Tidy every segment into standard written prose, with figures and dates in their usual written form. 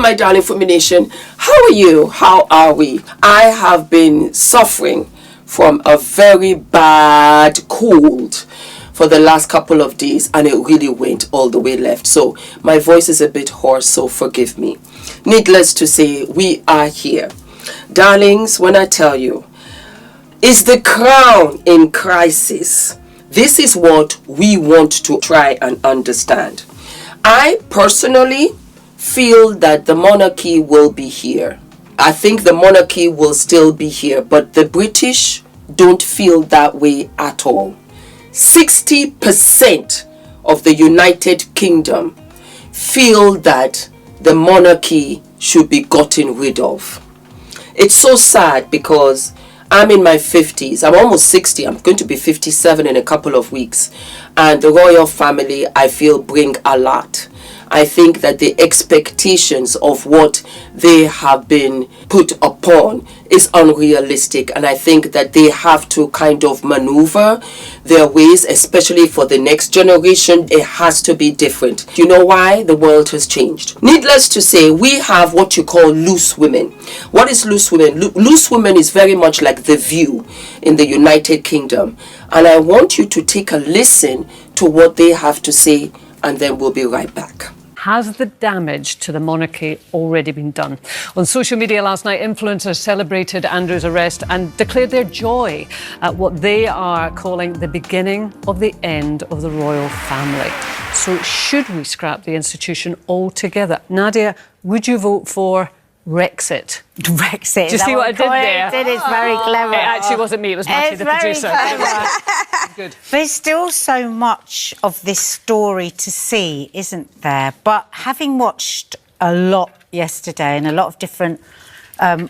my darling Fumi Nation. How are you? How are we? I have been suffering from a very bad cold for the last couple of days, and it really went all the way left. So my voice is a bit hoarse, so forgive me. Needless to say, we are here. Darlings, when I tell you, is the crown in crisis? This is what we want to try and understand. I personally feel that the monarchy will be here. I think the monarchy will still be here, but the British don't feel that way at all. 60% of the United Kingdom feel that the monarchy should be gotten rid of. It's so sad because I'm in my 50s. I'm almost 60. I'm going to be 57 in a couple of weeks. And the royal family, I feel, bring a lot. I think that the expectations of what they have been put upon is unrealistic. And I think that they have to kind of maneuver their ways, especially for the next generation. It has to be different. You know why? The world has changed. Needless to say, we have what you call loose women. What is loose women? Loose women is very much like The View in the United Kingdom. And I want you to take a listen to what they have to say, and then we'll be right back. Has the damage to the monarchy already been done? On social media last night, influencers celebrated Andrew's arrest and declared their joy at what they are calling the beginning of the end of the royal family. So should we scrap the institution altogether? Nadia, would you vote for Brexit? Brexit. Do you see what I did there? It is very clever. It actually wasn't me, it was Matty, the producer. Good. There's still so much of this story to see, isn't there? But having watched a lot yesterday and a lot of different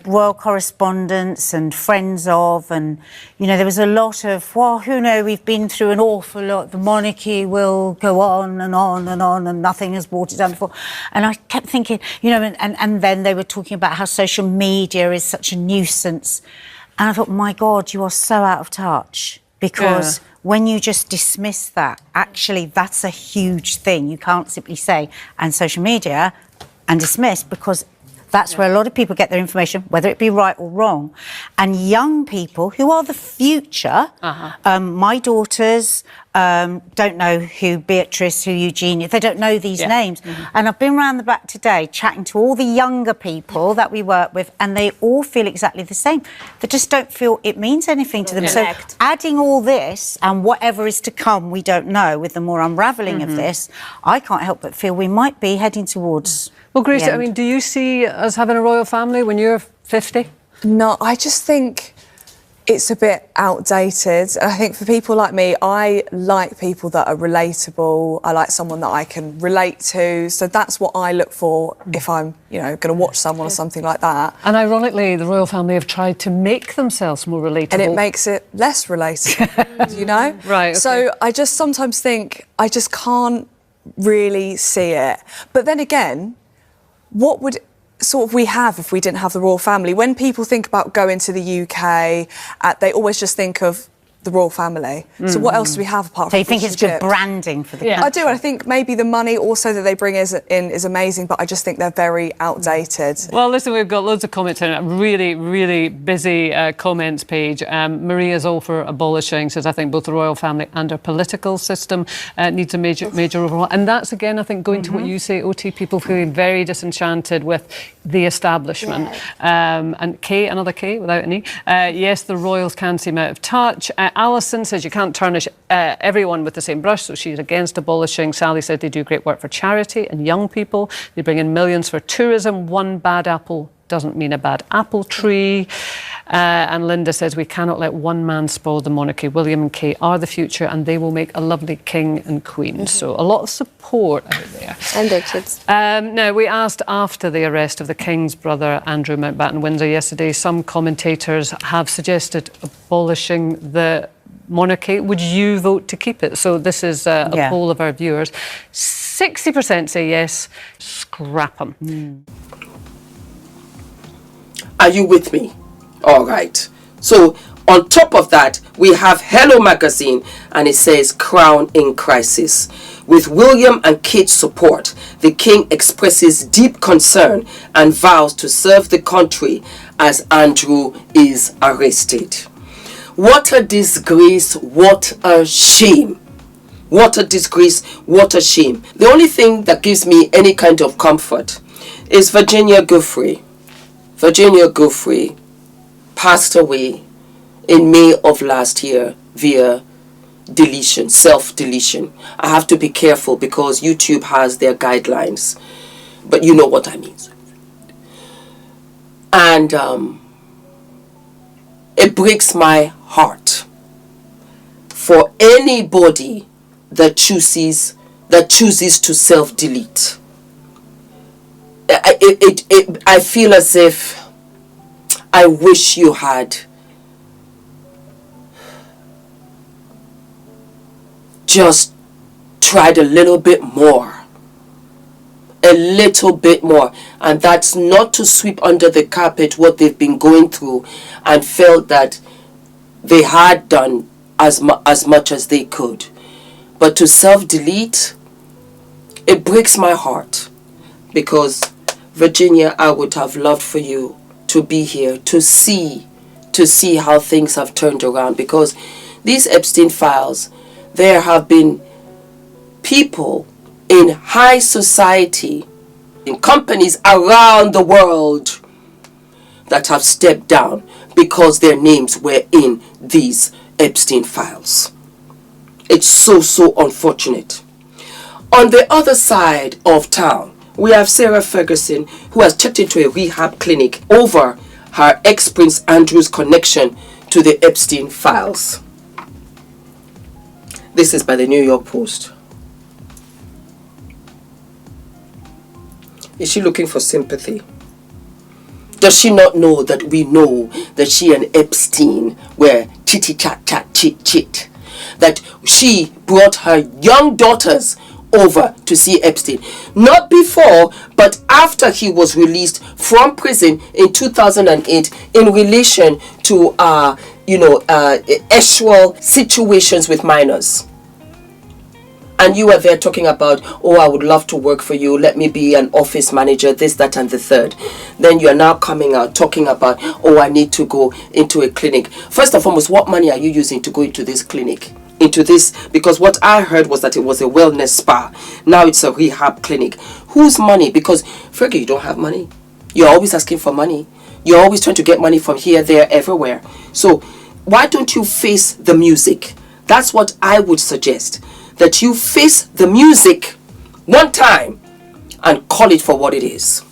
royal correspondents and friends of, and, you know, there was a lot of, well, who knows, we've been through an awful lot, the monarchy will go on and on and on, and nothing has brought it down before. And I kept thinking, you know, and then they were talking about how social media is such a nuisance. And I thought, my God, you are so out of touch. Because when you just dismiss that, actually, that's a huge thing. You can't simply say, and social media, and dismiss, because that's where a lot of people get their information, whether it be right or wrong. And young people, who are the future, my daughters don't know who Beatrice, who Eugenia, they don't know these names. And I've been around the back today chatting to all the younger people that we work with, and they all feel exactly the same. They just don't feel it means anything to them. So adding all this and whatever is to come, we don't know, with the more unravelling of this, I can't help but feel we might be heading towards... Well, Grace, I mean, do you see us having a royal family when you're 50? No, I just think it's a bit outdated. I think for people like me, I like people that are relatable. I like someone that I can relate to. So that's what I look for if I'm, you know, going to watch someone or something like that. And ironically, the royal family have tried to make themselves more relatable. And it makes it less relatable, you know? Right. Okay. So I just sometimes think I just can't really see it. But then again, what would sort of we have if we didn't have the royal family? When people think about going to the UK, they always just think of the royal family. So what else do we have apart from... So you think it's good branding for the country? I do. I think maybe the money also that they bring in is amazing, but I just think they're very outdated. Well, listen, we've got loads of comments on a really, really busy comments page. Maria's all for abolishing, says, I think both the royal family and our political system needs a major overhaul. And that's, again, I think, going to what you say, OT, people feeling very disenchanted with the establishment. And Kay, another K without an E, yes, the royals can seem out of touch. Alison says you can't tarnish everyone with the same brush, so she's against abolishing. Sally said they do great work for charity and young people. They bring in millions for tourism. One bad apple doesn't mean a bad apple tree. And Linda says we cannot let one man spoil the monarchy. William and Kate are the future, and they will make a lovely king and queen. So a lot of support out there. And their kids. Now, we asked after the arrest of the King's brother, Andrew Mountbatten-Windsor, yesterday, some commentators have suggested abolishing the monarchy. Would you vote to keep it? So this is a poll of our viewers. 60% say yes, scrap them. Are you with me? All right. So on top of that, we have Hello Magazine, and it says Crown in Crisis. With William and Kate's support, the king expresses deep concern and vows to serve the country as Andrew is arrested. What a disgrace, what a shame. What a disgrace, what a shame. The only thing that gives me any kind of comfort is Virginia Giuffre. Virginia Giuffre passed away in May of last year via deletion, self-deletion. I have to be careful because YouTube has their guidelines, but you know what I mean. And it breaks my heart for anybody that chooses to self-delete. I feel as if I wish you had just tried a little bit more. And that's not to sweep under the carpet what they've been going through and felt that they had done as much as they could. But to self-delete, it breaks my heart, because Virginia, I would have loved for you to be here to see how things have turned around, because these Epstein files, there have been people in high society, in companies around the world, that have stepped down because their names were in these Epstein files. It's so unfortunate. On the other side of town, we have Sarah Ferguson, who has checked into a rehab clinic over her ex-Prince Andrew's connection to the Epstein files. This is by the New York Post. Is she looking for sympathy? Does she not know that we know that she and Epstein were chitty chat chat chit chit? That she brought her young daughters over to see Epstein, not before but after he was released from prison in 2008 in relation to sexual situations with minors. And you were there talking about, oh, I would love to work for you, let me be an office manager, this, that, and the third. Then you're now coming out talking about, oh, I need to go into a clinic. First and foremost, what money are you using to go into this clinic? Into this, because what I heard was that it was a wellness spa. Now it's a rehab clinic. Whose money? Because Fergie, you don't have money. You're always asking for money. You're always trying to get money from here, there, everywhere. So why don't you face the music? That's what I would suggest. That you face the music one time and call it for what it is.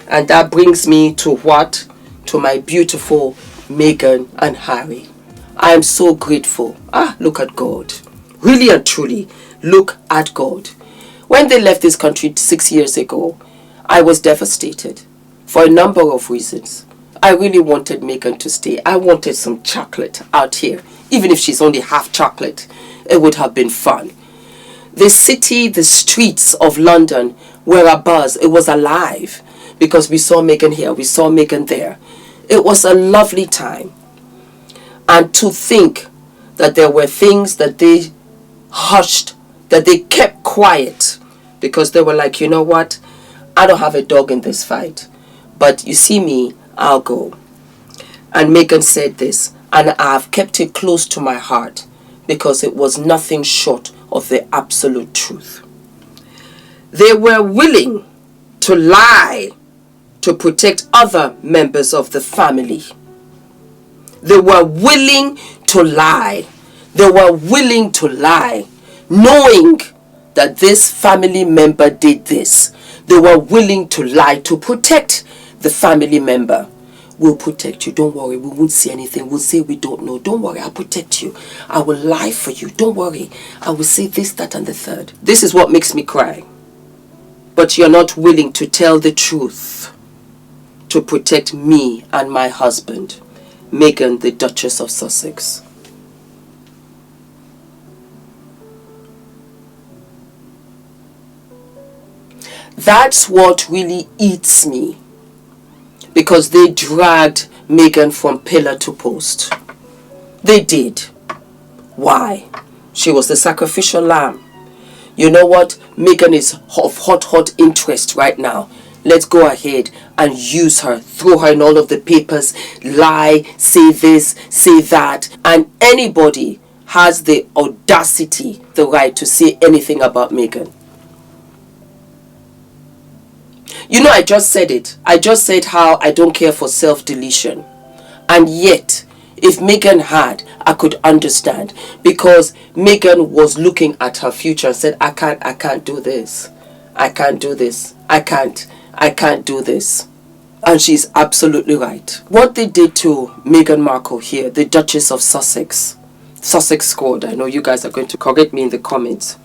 And that brings me to what? To my beautiful Meghan and Harry. I am so grateful. Look at God. Really and truly, look at God. When they left this country 6 years ago, I was devastated for a number of reasons. I really wanted Meghan to stay. I wanted some chocolate out here. Even if she's only half chocolate, it would have been fun. The city, the streets of London were abuzz. It was alive because we saw Meghan here, we saw Meghan there. It was a lovely time. And to think that there were things that they hushed, that they kept quiet, because they were like, you know what? I don't have a dog in this fight. But you see me, I'll go. And Meghan said this, and I've kept it close to my heart, because it was nothing short of the absolute truth. They were willing to lie to protect other members of the family. They were willing to lie. They were willing to lie, knowing that this family member did this. They were willing to lie to protect the family member. We'll protect you. Don't worry. We won't see anything. We'll say we don't know. Don't worry. I'll protect you. I will lie for you. Don't worry. I will say this, that, and the third. This is what makes me cry. But you're not willing to tell the truth to protect me and my husband, Meghan, the Duchess of Sussex. That's what really eats me. Because they dragged Meghan from pillar to post. They did. Why? She was the sacrificial lamb. you know what, Meghan is of hot interest right now. Let's go ahead and use her, throw her in all of the papers, lie, say this, say that. And anybody has the audacity, the right to say anything about Meghan. You know, I just said it. I just said how I don't care for self-deletion. And yet, if Meghan had, I could understand. Because Meghan was looking at her future and said, I can't do this. I can't do this. I can't do this. And she's absolutely right. What they did to Meghan Markle here, the Duchess of Sussex squad, I know you guys are going to correct me in the comments,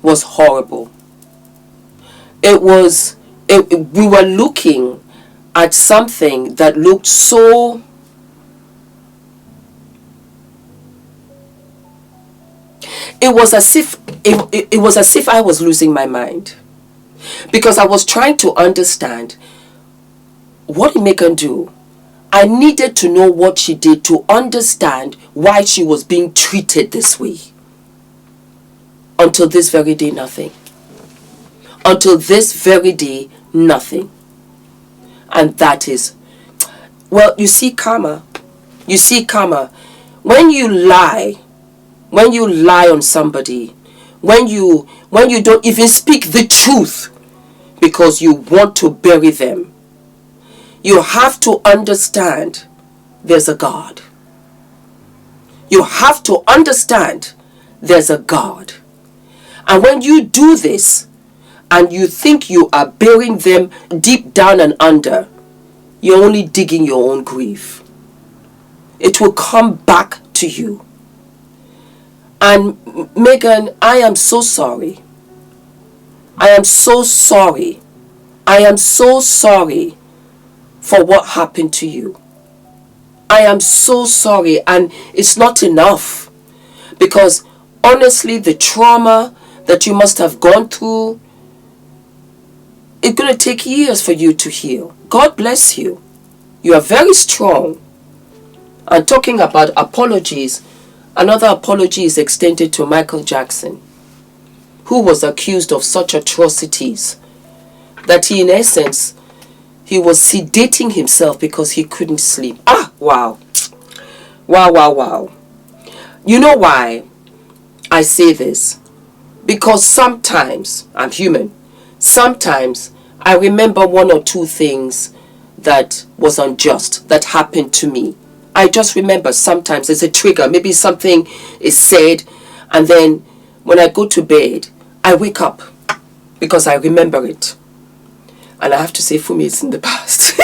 was horrible. We were looking at something that looked so... It was as if I was losing my mind. Because I was trying to understand, what did Meghan do? I needed to know what she did to understand why she was being treated this way. Until this very day, nothing. Until this very day, nothing. And that is, well, you see karma. You see karma. When you lie on somebody, when you don't even speak the truth because you want to bury them, you have to understand there's a God. You have to understand there's a God. And when you do this and you think you are burying them deep down and under, you're only digging your own grave. It will come back to you. And Meghan, I am so sorry. I am so sorry. I am so sorry for what happened to you. I am so sorry, and it's not enough, because honestly, the trauma that you must have gone through, it's going to take years for you to heal. God bless you. You are very strong. And talking about apologies, another apology is extended to Michael Jackson, who was accused of such atrocities that he, in essence, he was sedating himself because he couldn't sleep. Wow. Wow. You know why I say this? Because sometimes, I'm human, sometimes I remember one or two things that was unjust, that happened to me. I just remember sometimes it's a trigger. Maybe something is said, and then when I go to bed, I wake up because I remember it. And I have to say, Fumi, it's in the past.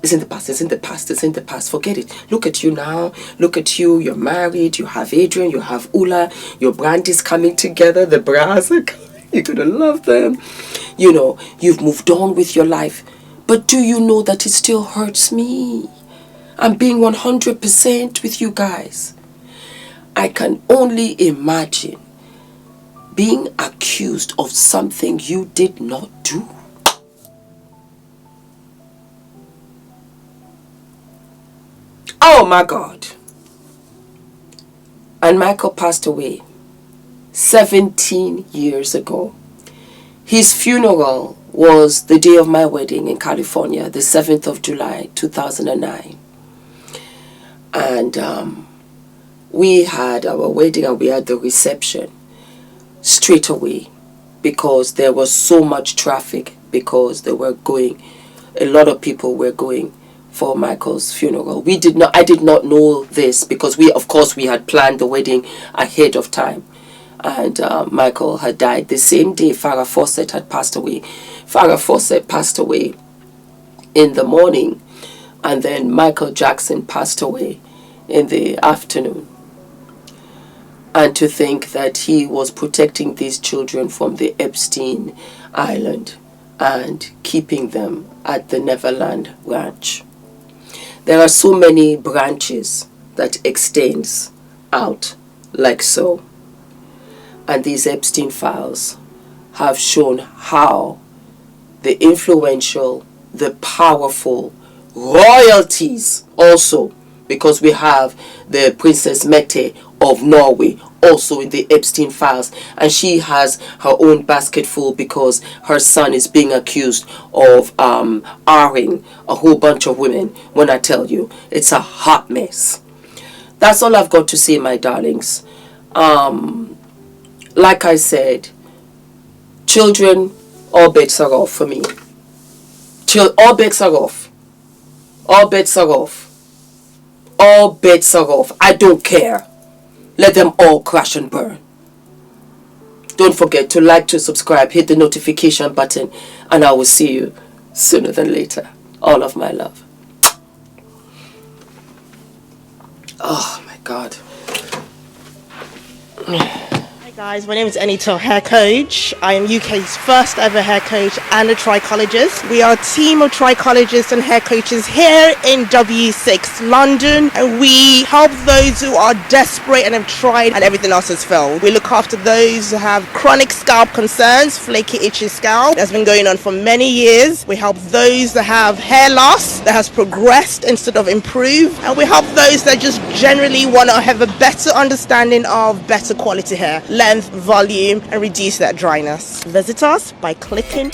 It's in the past, it's in the past, it's in the past. Forget it. Look at you now. Look at you. You're married. You have Adrian. You have Ula. Your brand is coming together. The bras are coming. You're going to love them. You know, you've moved on with your life. But do you know that it still hurts me? I'm being 100% with you guys. I can only imagine being accused of something you did not do. Oh my God. And Michael passed away 17 years ago. His funeral was the day of my wedding in California, the 7th of July, 2009. And we had our wedding and we had the reception straight away, because there was so much traffic, because a lot of people were going for Michael's funeral. I did not know this, because we had planned the wedding ahead of time. And Michael had died the same day Farrah Fawcett had passed away. Farrah Fawcett passed away in the morning, and then Michael Jackson passed away in the afternoon. And to think that he was protecting these children from the Epstein Island and keeping them at the Neverland Ranch. There are so many branches that extends out like so. And these Epstein files have shown how the influential, the powerful, royalties also because we have the Princess Mette of Norway also in the Epstein files, and she has her own basket full because her son is being accused of R-ing a whole bunch of women. When I tell you, it's a hot mess. That's all I've got to say, my darlings. Like I said, children, all bets are off for me. All bets are off. All bets are off. All bets are off. I don't care. Let them all crash and burn. Don't forget to like, to subscribe, hit the notification button, and I will see you sooner than later. All of my love. Oh my God. Hi guys, my name is ENITAN, hair coach. I am UK's first ever hair coach and a trichologist. We are a team of trichologists and hair coaches here in W6 London, and we help those who are desperate and have tried and everything else has failed. We look after those who have chronic scalp concerns, flaky itchy scalp that's been going on for many years. We help those that have hair loss that has progressed instead of improved, and we help those that just generally want to have a better understanding of better quality hair, length, volume, and reduce that dryness. Visit us by clicking